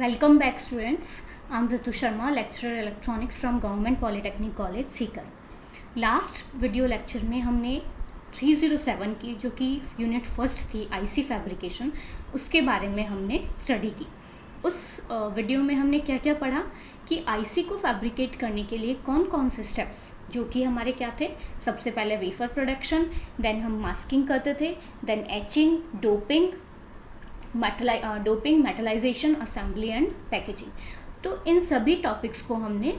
Welcome back students. I'm Ritu Sharma, lecturer electronics from Government Polytechnic College, Sikar. Last video lecture में हमने 307 की जो कि यूनिट फर्स्ट थी आईसी फैब्रिकेशन, उसके बारे में हमने स्टडी की. उस वीडियो में हमने क्या क्या पढ़ा कि आईसी को फैब्रिकेट करने के लिए कौन कौन से स्टेप्स जो कि हमारे क्या थे. सबसे पहले वेफर प्रोडक्शन, देन हम मास्किंग करते थे, then etching, doping, metallization, assembly and packaging. तो इन सभी टॉपिक्स को हमने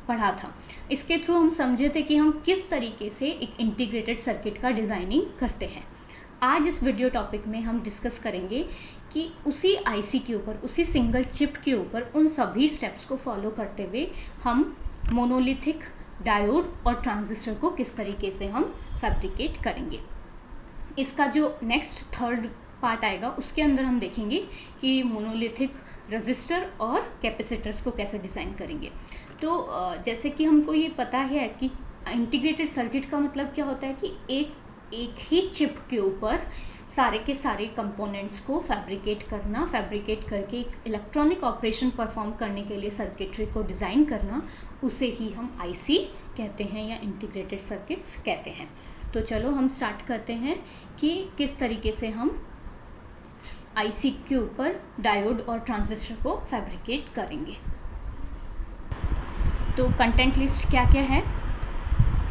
पढ़ा था. इसके थ्रू हम समझे थे कि हम किस तरीके से एक इंटीग्रेटेड सर्किट का डिज़ाइनिंग करते हैं. आज इस वीडियो टॉपिक में हम डिस्कस करेंगे कि उसी आईसी के ऊपर, उसी सिंगल चिप के ऊपर उन सभी स्टेप्स को फॉलो करते हुए हम मोनोलिथिक डायोड और ट्रांजिस्टर को किस तरीके से हम फैब्रिकेट करेंगे. इसका जो नेक्स्ट थर्ड पार्ट आएगा उसके अंदर हम देखेंगे कि मोनोलिथिक रजिस्टर और कैपेसिटर्स को कैसे डिज़ाइन करेंगे. तो जैसे कि हमको ये पता है कि इंटीग्रेटेड सर्किट का मतलब क्या होता है कि एक ही चिप के ऊपर सारे के सारे कंपोनेंट्स को फैब्रिकेट करके एक इलेक्ट्रॉनिक ऑपरेशन परफॉर्म करने के लिए सर्किटरी को डिज़ाइन करना, उसे ही हम आईसी कहते हैं या इंटीग्रेटेड सर्किट्स कहते हैं. तो चलो हम स्टार्ट करते हैं कि किस तरीके से हम आईसी के ऊपर डायोड और ट्रांजिस्टर को फैब्रिकेट करेंगे. तो कंटेंट लिस्ट क्या क्या है.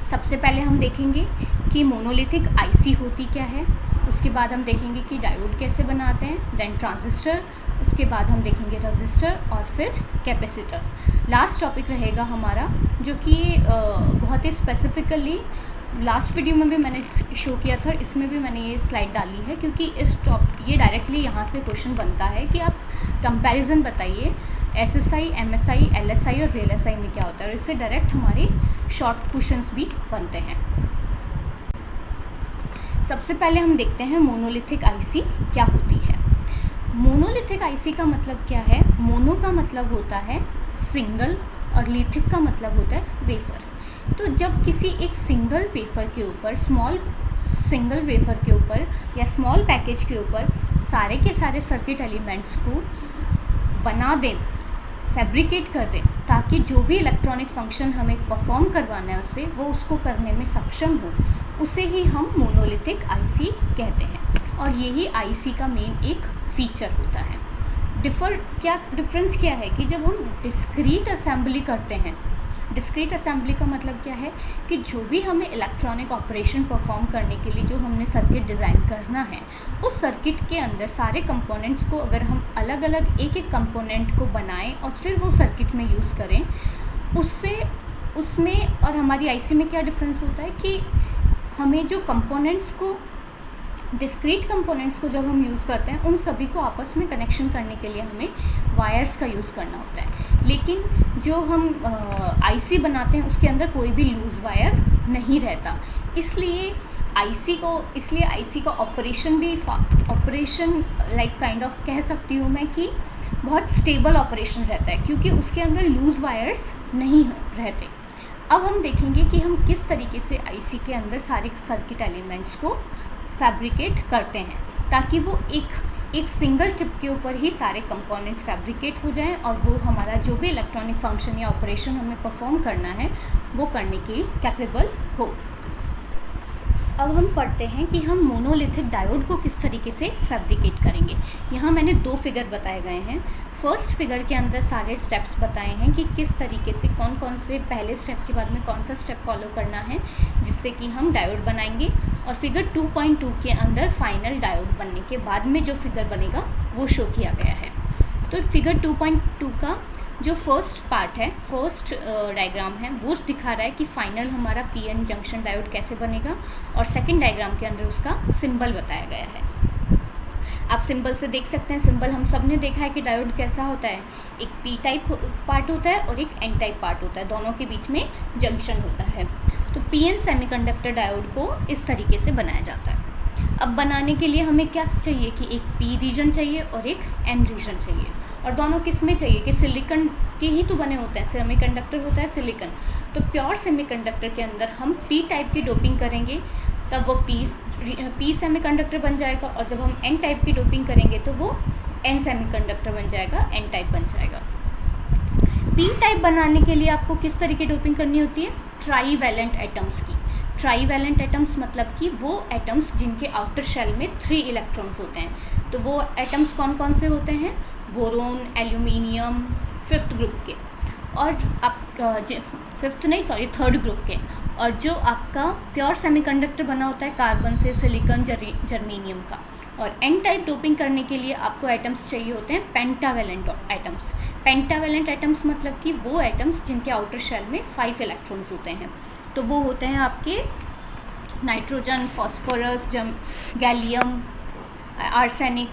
सबसे पहले हम देखेंगे कि मोनोलिथिक आईसी होती क्या है. उसके बाद हम देखेंगे कि डायोड कैसे बनाते हैं, देन ट्रांजिस्टर, उसके बाद हम देखेंगे रजिस्टर और फिर कैपेसिटर. लास्ट टॉपिक रहेगा हमारा जो कि बहुत ही स्पेसिफिकली लास्ट वीडियो में भी मैंने शो किया था, इसमें भी मैंने ये स्लाइड डाली है क्योंकि ये डायरेक्टली यहाँ से क्वेश्चन बनता है कि आप कंपैरिजन बताइए एसएसआई, एमएसआई, एलएसआई और वीएलएसआई में क्या होता है, और इससे डायरेक्ट हमारे शॉर्ट क्वेश्चंस भी बनते हैं. सबसे पहले हम देखते हैं मोनोलिथिक आईसी क्या होती है. मोनोलिथिक आईसी का मतलब क्या है. मोनो का मतलब होता है सिंगल और लिथिक का मतलब होता है वेफर. तो जब किसी एक सिंगल वेफर के ऊपर, सिंगल वेफर के ऊपर या स्मॉल पैकेज के ऊपर सारे के सारे सर्किट एलिमेंट्स को बना दें, फैब्रिकेट कर दें, ताकि जो भी इलेक्ट्रॉनिक फंक्शन हमें परफॉर्म करवाना है उससे वो उसको करने में सक्षम हो, उसे ही हम मोनोलिथिक आईसी कहते हैं. और यही आईसी का मेन एक फीचर होता है. डिफरेंस क्या है कि जब हम डिस्क्रीट असेंबली करते हैं, डिस्क्रीट असेंबली का मतलब क्या है कि जो भी हमें इलेक्ट्रॉनिक ऑपरेशन परफॉर्म करने के लिए जो हमने सर्किट डिज़ाइन करना है, उस सर्किट के अंदर सारे कंपोनेंट्स को अगर हम अलग अलग एक एक कंपोनेंट को बनाएं और फिर वो सर्किट में यूज़ करें, उसमें और हमारी आईसी में क्या डिफरेंस होता है कि हमें जो कंपोनेंट्स को, डिस्क्रीट कंपोनेंट्स को जब हम यूज़ करते हैं, उन सभी को आपस में कनेक्शन करने के लिए हमें वायर्स का यूज़ करना होता है. लेकिन जो हम आईसी बनाते हैं उसके अंदर कोई भी लूज़ वायर नहीं रहता. इसलिए आईसी का ऑपरेशन लाइक काइंड ऑफ कह सकती हूँ मैं कि बहुत स्टेबल ऑपरेशन रहता है क्योंकि उसके अंदर लूज़ वायर्स नहीं रहते. अब हम देखेंगे कि हम किस तरीके से आईसी के अंदर सारे सर्किट एलिमेंट्स को फैब्रिकेट करते हैं ताकि वो एक सिंगल चिप के ऊपर ही सारे कंपोनेंट्स फैब्रिकेट हो जाएं और वो हमारा जो भी इलेक्ट्रॉनिक फंक्शन या ऑपरेशन हमें परफॉर्म करना है वो करने के कैपेबल हो. अब हम पढ़ते हैं कि हम मोनोलिथिक डायोड को किस तरीके से फैब्रिकेट करेंगे. यहाँ मैंने 2 फिगर बताए गए हैं. फर्स्ट फिगर के अंदर सारे स्टेप्स बताए हैं कि किस तरीके से कौन कौन से पहले स्टेप के बाद में कौन सा स्टेप फॉलो करना है जिससे कि हम डायोड बनाएंगे. और फिगर 2.2 के अंदर फाइनल डायोड बनने के बाद में जो फिगर बनेगा वो शो किया गया है. तो फिगर 2.2 का जो फर्स्ट पार्ट है, फर्स्ट डायग्राम है, वो दिखा रहा है कि फाइनल हमारा पीएन जंक्शन डायोड कैसे बनेगा, और सेकंड डायग्राम के अंदर उसका सिंबल बताया गया है. आप सिंबल से देख सकते हैं, सिंबल हम सब ने देखा है कि डायोड कैसा होता है. एक पी टाइप पार्ट होता है और एक एन टाइप पार्ट होता है, दोनों के बीच में जंक्शन होता है. तो पीएन सेमीकंडक्टर डायोड को इस तरीके से बनाया जाता है. अब बनाने के लिए हमें क्या चाहिए कि एक पी रीजन चाहिए और एक एन रीजन चाहिए, और दोनों किस में चाहिए कि सिलिकॉन के ही तो बने होते हैं, सेमीकंडक्टर होता है सिलिकॉन. तो प्योर सेमीकंडक्टर के अंदर हम पी टाइप की डोपिंग करेंगे तब वो पी सेमीकंडक्टर बन जाएगा, और जब हम एन टाइप की डोपिंग करेंगे तो वो एन सेमीकंडक्टर बन जाएगा, एन टाइप बन जाएगा। पी टाइप बनाने के लिए आपको किस तरीके डोपिंग करनी होती है? ट्राईवैलेंट एटम्स की। ट्राईवैलेंट एटम्स मतलब कि वो एटम्स जिनके आउटर शेल में 3 इलेक्ट्रॉन्स होते हैं। तो वो एटम्स कौन कौन से होते हैं? बोरोन, एल्यूमिनियम, 5th ग्रुप के, और थर्ड ग्रुप के। और जो आपका प्योर सेमीकंडक्टर बना होता है कार्बन से, सिलिकॉन, जर्मेनियम का। और एन टाइप डोपिंग करने के लिए आपको एटम्स चाहिए होते हैं पेंटावैलेंट एटम्स। पेंटावैलेंट एटम्स मतलब कि वो एटम्स जिनके आउटर शेल में 5 इलेक्ट्रॉन्स होते हैं। तो वो होते हैं आपके नाइट्रोजन, फॉस्फोरस, गैलियम, आर्सेनिक।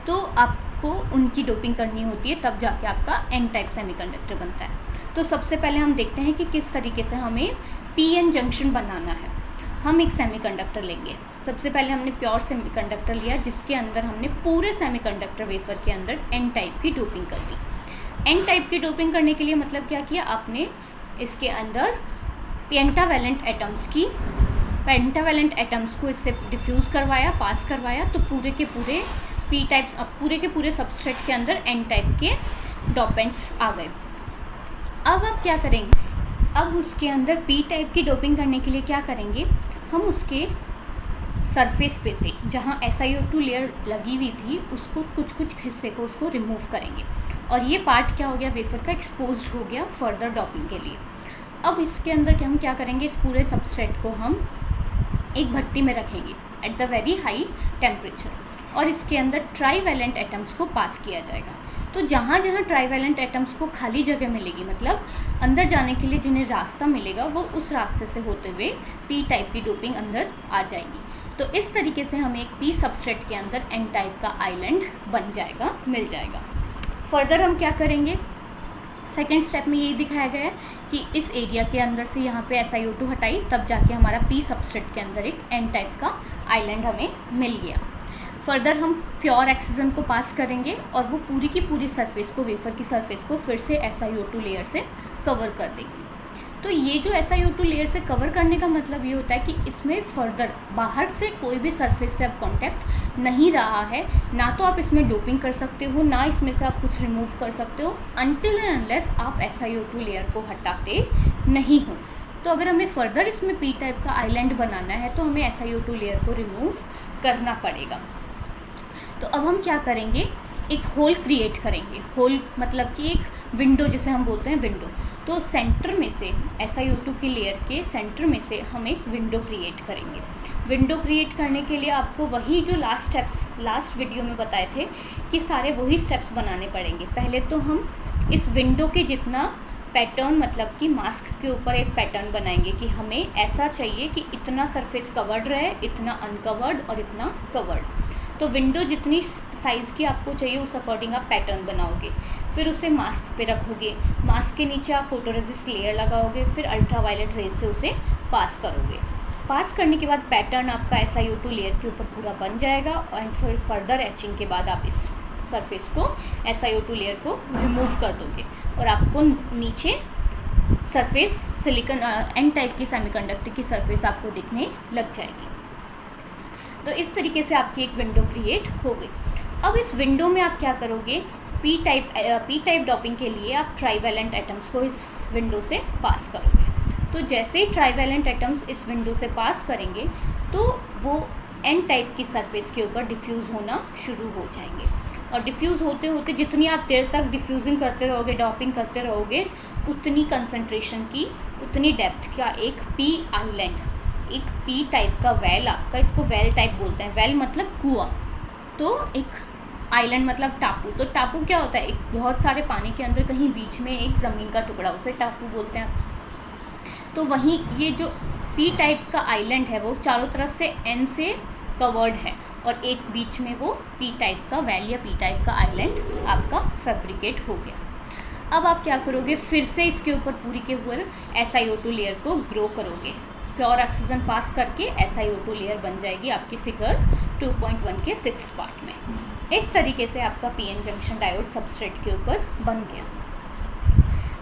तो आपको उनकी डोपिंग करनी होती है, तब जाके आपका एन टाइप सेमीकंडक्टर बनता है। तो सबसे पहले हम देखते हैं कि किस तरीके से हमें पीएन जंक्शन बनाना है। हम एक सेमीकंडक्टर लेंगे। सबसे पहले हमने प्योर सेमीकंडक्टर लिया, जिसके अंदर हमने पूरे सेमीकंडक्टर वेफर के अंदर एन टाइप की डोपिंग कर दी। एन टाइप की डोपिंग करने के लिए मतलब क्या किया आपने? इसके अंदर पेंटावैलेंट एटम्स को इससे डिफ्यूज़ करवाया, पास करवाया। तो पूरे के पूरे पी टाइप्स, अब पूरे के पूरे सबस्ट्रेट के अंदर एन टाइप के डोपेंट्स आ गए। अब आप क्या करेंगे? अब उसके अंदर पी टाइप की डोपिंग करने के लिए क्या करेंगे? हम उसके सरफेस पे से जहाँ SiO2 लेयर लगी हुई थी, उसको कुछ हिस्से को उसको रिमूव करेंगे। और ये पार्ट क्या हो गया? वेफर का एक्सपोज्ड हो गया फर्दर डोपिंग के लिए। अब इसके अंदर हम क्या करेंगे? इस पूरे सबस्ट्रेट को हम एक भट्टी में रखेंगे at the very high temperature, और इसके अंदर ट्राईवैलेंट एटम्स को पास किया जाएगा। तो जहाँ जहाँ ट्राईवैलेंट एटम्स को खाली जगह मिलेगी, मतलब अंदर जाने के लिए जिन्हें रास्ता मिलेगा, वो उस रास्ते से होते हुए पी टाइप की डोपिंग अंदर आ जाएगी। तो इस तरीके से हमें एक पी सबस्ट्रेट के अंदर एन टाइप का आइलैंड बन जाएगा, मिल जाएगा। फर्दर हम क्या करेंगे? सेकेंड स्टेप में यही दिखाया गया है कि इस एरिया के अंदर से यहाँ पे SiO2 हटाई, तब जाके हमारा पी सबस्ट्रेट के अंदर एक एन टाइप का आइलैंड हमें मिल गया। फर्दर हम प्योर ऑक्सीजन को पास करेंगे और वो पूरी की पूरी सरफेस को, वेफर की सरफेस को फिर से SiO2 लेयर से कवर कर देगी। तो ये जो SiO2 लेयर से कवर करने का मतलब ये होता है कि इसमें फर्दर बाहर से कोई भी सरफेस से अब कांटेक्ट नहीं रहा है। ना तो आप इसमें डोपिंग कर सकते हो, ना इसमें से आप कुछ रिमूव कर सकते हो, अनटिल एंड अनलेस आप SiO2 लेयर को हटाते नहीं हो। तो अगर हमें फर्दर इसमें पी टाइप का आइलैंड बनाना है तो हमें SiO2 लेयर को रिमूव करना पड़ेगा। तो अब हम क्या करेंगे? एक होल क्रिएट करेंगे। होल मतलब कि एक विंडो, जिसे हम बोलते हैं विंडो। तो सेंटर में से SiO2 की लेयर के सेंटर में से हम एक विंडो क्रिएट करेंगे। विंडो क्रिएट करने के लिए आपको वही जो लास्ट वीडियो में बताए थे कि सारे वही स्टेप्स बनाने पड़ेंगे। पहले तो हम इस विंडो के जितना पैटर्न, मतलब कि मास्क के ऊपर एक पैटर्न बनाएंगे कि हमें ऐसा चाहिए कि इतना सरफेस कवर्ड रहे, इतना अनकवर्ड और इतना कवर्ड। तो विंडो जितनी साइज़ की आपको चाहिए उस अकॉर्डिंग आप पैटर्न बनाओगे। फिर उसे मास्क पे रखोगे, मास्क के नीचे आप फोटोरेसिस्ट लेयर लगाओगे, फिर अल्ट्रावायलेट रेज से उसे पास करोगे। पास करने के बाद पैटर्न आपका SiO2 लेयर के ऊपर पूरा बन जाएगा। और फिर फर्दर एचिंग के बाद आप इस सरफेस को, SiO2 लेयर को रिमूव कर दोगे और आपको नीचे सरफेस सिलिकॉन एन टाइप की सेमीकंडक्टर की सरफेस आपको दिखने लग जाएगी। तो इस तरीके से आपकी एक विंडो क्रिएट हो गई। अब इस विंडो में आप क्या करोगे? पी टाइप डोपिंग के लिए आप ट्राईवैलेंट एटम्स को इस विंडो से पास करोगे। तो जैसे ही ट्राईवैलेंट एटम्स इस विंडो से पास करेंगे तो वो एन टाइप की सरफेस के ऊपर डिफ्यूज़ होना शुरू हो जाएंगे। और डिफ्यूज़ होते होते जितनी आप देर तक डिफ्यूजिंग करते रहोगे, डॉपिंग करते रहोगे, उतनी कंसंट्रेशन की, उतनी डेप्थ का एक पी आइलैंड, एक पी टाइप का वेल, आपका इसको वेल टाइप बोलते हैं। वेल मतलब कुआं, तो एक आइलैंड मतलब टापू। तो टापू क्या होता है? एक बहुत सारे पानी के अंदर कहीं बीच में एक ज़मीन का टुकड़ा, उसे टापू बोलते हैं। तो वहीं ये जो पी टाइप का आइलैंड है वो चारों तरफ से एन से कवर्ड है और एक बीच में वो पी टाइप का वेल या पी टाइप का आइलैंड आपका फैब्रिकेट हो गया। अब आप क्या करोगे? फिर से इसके ऊपर पूरी के ऊपर SiO2 लेयर को ग्रो करोगे। प्योर ऑक्सीजन पास करके SiO2 लेयर बन जाएगी आपकी फिगर 2.1 के 6th पार्ट में। इस तरीके से आपका PN जंक्शन डायोड सबस्ट्रेट के ऊपर बन गया।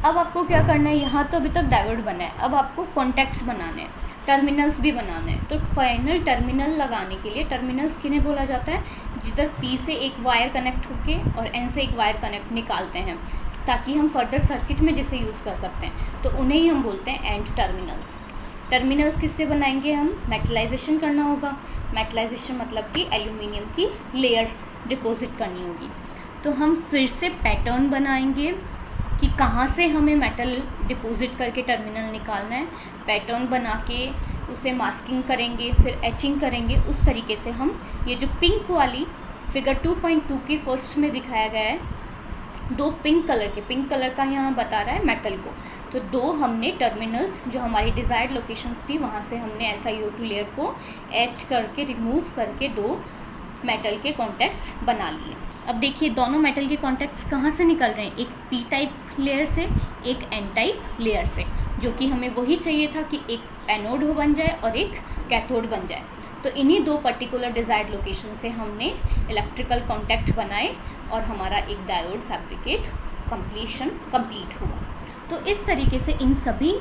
अब आपको क्या करना है? यहाँ तो अभी तक डायोड बना है, अब आपको कॉन्टैक्ट्स बनाने हैं। टर्मिनल्स भी बनाने हैं। तो फाइनल टर्मिनल लगाने के लिए टर्मिनल्स किन्हें बोला जाता है, जिधर P से एक वायर कनेक्ट होके और N से एक वायर कनेक्ट निकालते हैं ताकि हम फर्दर सर्किट में जिसे यूज़ कर सकते हैं, तो उन्हें ही हम बोलते हैं एंड टर्मिनल्स। टर्मिनल्स किससे बनाएंगे हम, मेटलाइजेशन करना होगा। मेटलाइजेशन मतलब कि एल्यूमिनियम की लेयर डिपॉजिट करनी होगी। तो हम फिर से पैटर्न बनाएंगे कि कहाँ से हमें मेटल डिपॉजिट करके टर्मिनल निकालना है। पैटर्न बना के उसे मास्किंग करेंगे, फिर एचिंग करेंगे। उस तरीके से हम ये जो पिंक वाली फिगर 2.2 के फर्स्ट में दिखाया गया है, दो पिंक कलर का यहाँ बता रहा है मेटल को, तो दो हमने टर्मिनल्स जो हमारी डिज़ायर्ड लोकेशंस थी वहाँ से हमने SiO2 लेयर को एच करके रिमूव करके दो मेटल के कॉन्टैक्ट्स बना लिए। अब देखिए दोनों मेटल के कॉन्टैक्ट्स कहाँ से निकल रहे हैं, एक P टाइप लेयर से, एक N टाइप लेयर से, जो कि हमें वही चाहिए था कि एक एनोड बन जाए और एक कैथोड बन जाए। तो इन्हीं दो पर्टिकुलर डिज़ायर्ड लोकेशन से हमने इलेक्ट्रिकल कॉन्टैक्ट बनाए और हमारा एक डायोड फैब्रिकेट कंप्लीट हुआ। तो इस तरीके से इन सभी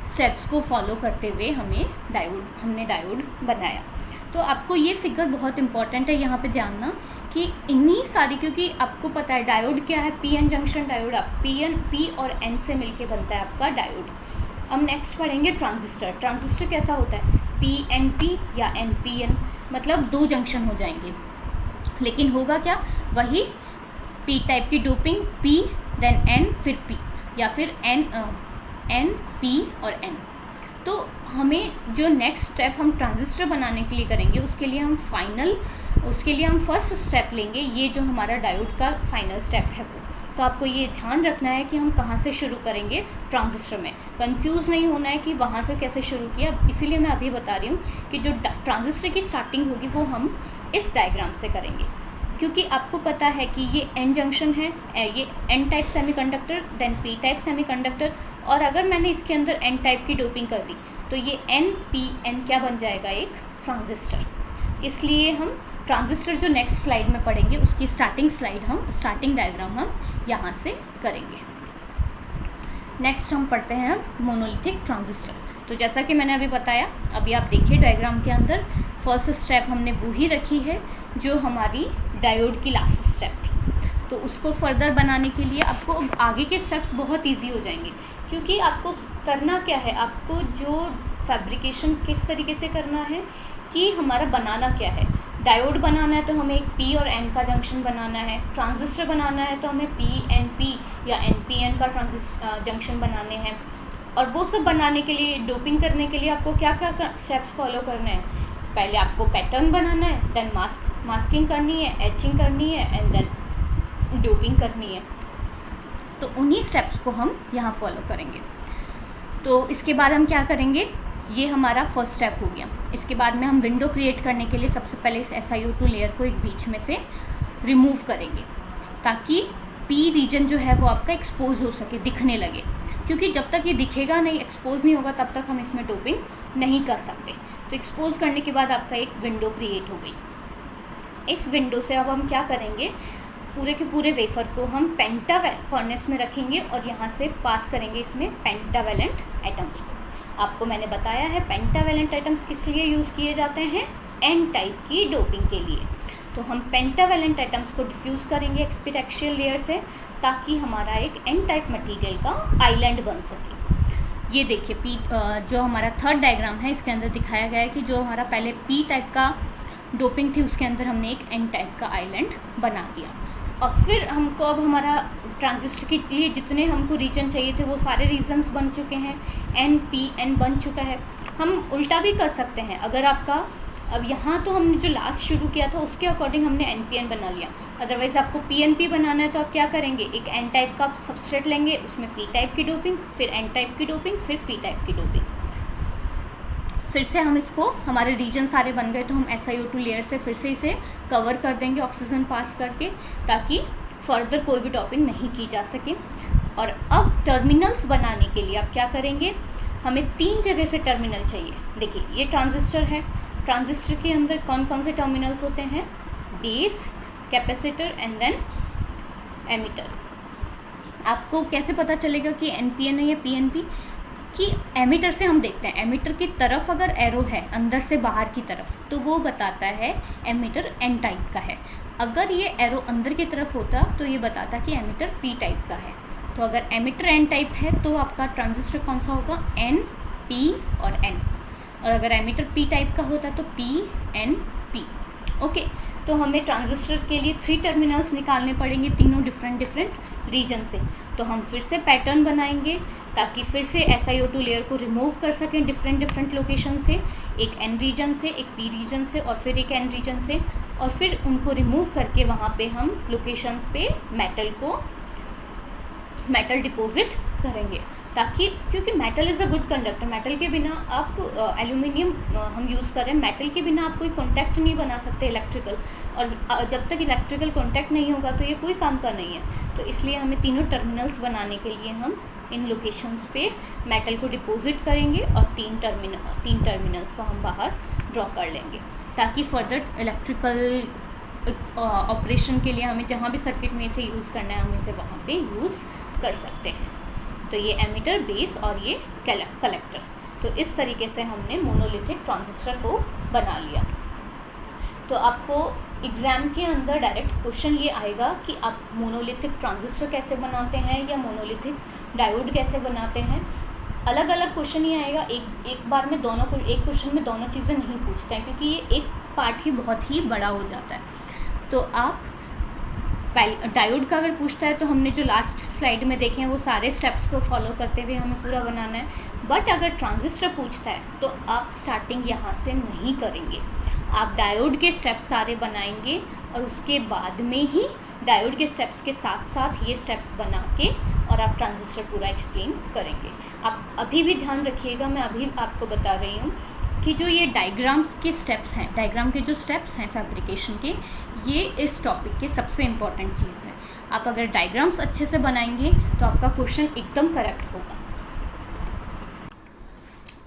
स्टेप्स को फॉलो करते हुए हमने डायोड बनाया। तो आपको ये फिगर बहुत इंपॉर्टेंट है यहाँ पे जानना कि इन्हीं सारी, क्योंकि आपको पता है डायोड क्या है, PN जंक्शन डायोड। आप P और N से मिलके बनता है आपका डायोड। अब नेक्स्ट पढ़ेंगे ट्रांजिस्टर। ट्रांजिस्टर कैसा होता है, PNP या NPN, मतलब दो जंक्शन हो जाएंगे, लेकिन होगा क्या, वही P टाइप की डोपिंग, P देन N फिर P, या फिर N P और N। तो हमें जो नेक्स्ट स्टेप हम ट्रांजिस्टर बनाने के लिए करेंगे, उसके लिए हम फर्स्ट स्टेप लेंगे, ये जो हमारा डायोड का फाइनल स्टेप है वो। तो आपको ये ध्यान रखना है कि हम कहाँ से शुरू करेंगे ट्रांजिस्टर में, कंफ्यूज नहीं होना है कि वहाँ से कैसे शुरू किया। इसीलिए मैं अभी बता रही हूँ कि जो ट्रांजिस्टर की स्टार्टिंग होगी वो हम इस डायग्राम से करेंगे, क्योंकि आपको पता है कि ये N जंक्शन है, ये N type semiconductor, then P type semiconductor, और अगर मैंने इसके अंदर N टाइप की डोपिंग कर दी तो ये NPN क्या बन जाएगा, एक ट्रांजिस्टर। इसलिए हम ट्रांजिस्टर जो नेक्स्ट स्लाइड में पढ़ेंगे उसकी स्टार्टिंग डायग्राम हम यहाँ से करेंगे। नेक्स्ट हम पढ़ते हैं मोनोलिथिक ट्रांजिस्टर। तो जैसा कि मैंने अभी बताया, अभी आप देखिए डायग्राम के अंदर फर्स्ट स्टेप हमने वो ही रखी है जो हमारी डायोड की लास्ट स्टेप थी। तो उसको फर्दर बनाने के लिए आपको आगे के स्टेप्स बहुत इजी हो जाएंगे, क्योंकि आपको करना क्या है, आपको जो फैब्रिकेशन किस तरीके से करना है कि हमारा बनाना क्या है। डायोड बनाना है तो हमें एक P और N का जंक्शन बनाना है, ट्रांजिस्टर बनाना है तो हमें PNP या NPN का जंक्शन बनाने हैं। और वो सब बनाने के लिए, डोपिंग करने के लिए आपको क्या क्या स्टेप्स फॉलो करने हैं, पहले आपको पैटर्न बनाना है, देन मास्किंग करनी है, एचिंग करनी है, एंड देन डोपिंग करनी है। तो उन्हीं स्टेप्स को हम यहाँ फॉलो करेंगे। तो इसके बाद हम क्या करेंगे, ये हमारा फर्स्ट स्टेप हो गया। इसके बाद में हम विंडो क्रिएट करने के लिए सबसे पहले इस SiO2 लेयर को एक बीच में से रिमूव करेंगे, ताकि P रीजन जो है वो आपका एक्सपोज हो सके, दिखने लगे, क्योंकि जब तक ये दिखेगा नहीं, एक्सपोज नहीं होगा, तब तक हम इसमें डोपिंग नहीं कर सकते। तो एक्सपोज करने के बाद आपका एक विंडो क्रिएट हो गई। इस विंडो से अब हम क्या करेंगे, पूरे के पूरे वेफर को हम पेंटा फर्नेस में रखेंगे और यहाँ से पास करेंगे इसमें पेंटावेलेंट एटम्स को। आपको मैंने बताया है पेंटावेलेंट एटम्स किस लिए यूज़ किए जाते हैं, N टाइप की डोपिंग के लिए। तो हम पेंटावेलेंट एटम्स को डिफ्यूज़ करेंगे एपिटैक्सियल लेयर से, ताकि हमारा एक N टाइप मटेरियल का आइलैंड बन सके। ये देखिए जो हमारा थर्ड डायग्राम है, इसके अंदर दिखाया गया है कि जो हमारा पहले P टाइप का डोपिंग थी उसके अंदर हमने एक N टाइप का आइलैंड बना दिया। और फिर हमको अब हमारा ट्रांजिस्टर के लिए जितने हमको रीजन चाहिए थे वो सारे रीजन्स बन चुके हैं, NPN बन चुका है। हम उल्टा भी कर सकते हैं, अगर आपका अब यहाँ तो हमने जो लास्ट शुरू किया था उसके अकॉर्डिंग हमने NPN बना लिया। अदरवाइज़ आपको PNP बनाना है तो आप क्या करेंगे, एक N टाइप का सबस्ट्रेट लेंगे, उसमें P टाइप की डोपिंग, फिर N टाइप की डोपिंग, फिर P टाइप की डोपिंग। फिर से हम इसको, हमारे रीजन सारे बन गए तो हम SiO2 लेयर से फिर से इसे कवर कर देंगे ऑक्सीजन पास करके, ताकि फर्दर कोई भी डोपिंग नहीं की जा सके। और अब टर्मिनल्स बनाने के लिए आप क्या करेंगे, हमें 3 जगह से टर्मिनल चाहिए। देखिए ये ट्रांजिस्टर है, ट्रांजिस्टर के अंदर कौन कौन से टर्मिनल्स होते हैं, base, capacitor and then emitter. आपको कैसे पता चलेगा कि NPN है या PNP, कि एमिटर से हम देखते हैं, एमिटर की तरफ अगर एरो है अंदर से बाहर की तरफ तो वो बताता है एमिटर एन टाइप का है। अगर ये एरो अंदर की तरफ होता तो ये बताता कि एमिटर पी टाइप का है। तो अगर एमिटर एन टाइप है तो आपका ट्रांजिस्टर कौन सा होगा, एन, पी और एन। और अगर एमिटर पी टाइप का होता तो पी, एन, पी। ओके, तो हमें ट्रांजिस्टर के लिए 3 टर्मिनल्स निकालने पड़ेंगे, तीनों डिफरेंट रीजन से। तो हम फिर से पैटर्न बनाएंगे ताकि फिर से SiO2 लेयर को रिमूव कर सकें डिफरेंट लोकेशन से, एक एन रीजन से, एक पी रीजन से और फिर एक एन रीजन से, और फिर उनको रिमूव करके वहाँ पे हम लोकेशंस पे मेटल डिपॉजिट करेंगे, ताकि क्योंकि metal is a good conductor. Metal के बिना आप एल्यूमिनियम हम यूज़ कर रहे हैं, मेटल के बिना आप कोई कॉन्टैक्ट नहीं बना सकते इलेक्ट्रिकल, और जब तक इलेक्ट्रिकल कॉन्टैक्ट नहीं होगा तो ये कोई काम का नहीं है। तो इसलिए हमें तीनों टर्मिनल्स बनाने के लिए हम इन लोकेशंस पे मेटल को डिपॉजिट करेंगे और तीन टर्मिनल्स को हम बाहर ड्रॉ कर लेंगे, ताकि फर्दर इलेक्ट्रिकल ऑपरेशन के लिए हमें जहाँ भी सर्किट में इसे यूज़ करना है हम इसे वहाँ पे यूज़ कर सकते हैं। तो ये एमिटर, बेस और ये कलेक्टर। तो इस तरीके से हमने मोनोलिथिक ट्रांजिस्टर को बना लिया। तो आपको एग्ज़ाम के अंदर डायरेक्ट क्वेश्चन ये आएगा कि आप मोनोलिथिक ट्रांजिस्टर कैसे बनाते हैं या मोनोलिथिक डायोड कैसे बनाते हैं। अलग अलग क्वेश्चन ही आएगा, एक बार में एक क्वेश्चन में दोनों चीज़ें नहीं पूछते हैं, क्योंकि ये एक पार्ट ही बहुत ही बड़ा हो जाता है। तो आप डायोड का अगर पूछता है तो हमने जो लास्ट स्लाइड में देखे हैं वो सारे स्टेप्स को फॉलो करते हुए हमें पूरा बनाना है। बट अगर ट्रांजिस्टर पूछता है तो आप स्टार्टिंग यहाँ से नहीं करेंगे, आप डायोड के स्टेप्स सारे बनाएंगे और उसके बाद में ही डायोड के स्टेप्स के साथ साथ ये स्टेप्स बना के और आप ट्रांजिस्टर पूरा एक्सप्लेन करेंगे। आप अभी भी ध्यान रखिएगा, मैं अभी आपको बता रही हूँ कि जो ये डायग्राम्स के स्टेप्स हैं, डायग्राम के जो स्टेप्स हैं फैब्रिकेशन के, ये इस टॉपिक के सबसे इम्पॉर्टेंट चीज़ है। आप अगर डायग्राम्स अच्छे से बनाएंगे तो आपका क्वेश्चन एकदम करेक्ट होगा।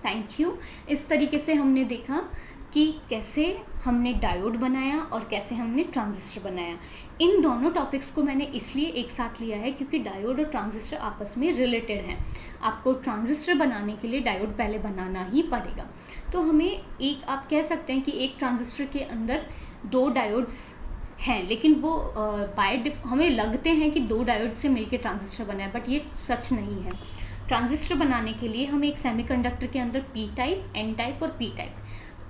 Thank you. इस तरीके से हमने देखा कि कैसे हमने डायोड बनाया और कैसे हमने ट्रांजिस्टर बनाया। इन दोनों टॉपिक्स को मैंने इसलिए एक साथ लिया है क्योंकि डायोड और ट्रांजिस्टर आपस में रिलेटेड हैं। आपको ट्रांजिस्टर बनाने के लिए डायोड पहले बनाना ही पड़ेगा। तो हमें आप कह सकते हैं कि एक ट्रांजिस्टर के अंदर 2 डायोड्स हैं, लेकिन वो हमें लगते हैं कि 2 डायोड से मिलकर ट्रांजिस्टर बना है, बट ये सच नहीं है। ट्रांजिस्टर बनाने के लिए हमें एक सेमीकंडक्टर के अंदर पी टाइप, एन टाइप और पी टाइप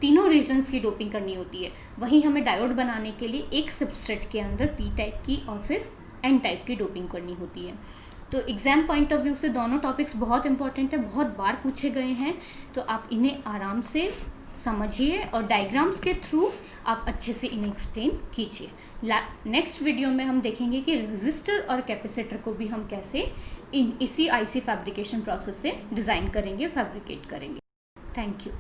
तीनों रीजन्स की डोपिंग करनी होती है। वहीं हमें डायोड बनाने के लिए एक सबस्ट्रेट के अंदर पी टाइप की और फिर एन टाइप की डोपिंग करनी होती है। तो एग्ज़ाम पॉइंट ऑफ व्यू से दोनों टॉपिक्स बहुत इंपॉर्टेंट है, बहुत बार पूछे गए हैं। तो आप इन्हें आराम से समझिए और डायग्राम्स के थ्रू आप अच्छे से इन्हें एक्सप्लेन कीजिए। नेक्स्ट वीडियो में हम देखेंगे कि रेजिस्टर और कैपेसिटर को भी हम कैसे इसी आईसी फैब्रिकेशन प्रोसेस से डिज़ाइन करेंगे, फैब्रिकेट करेंगे। Thank you.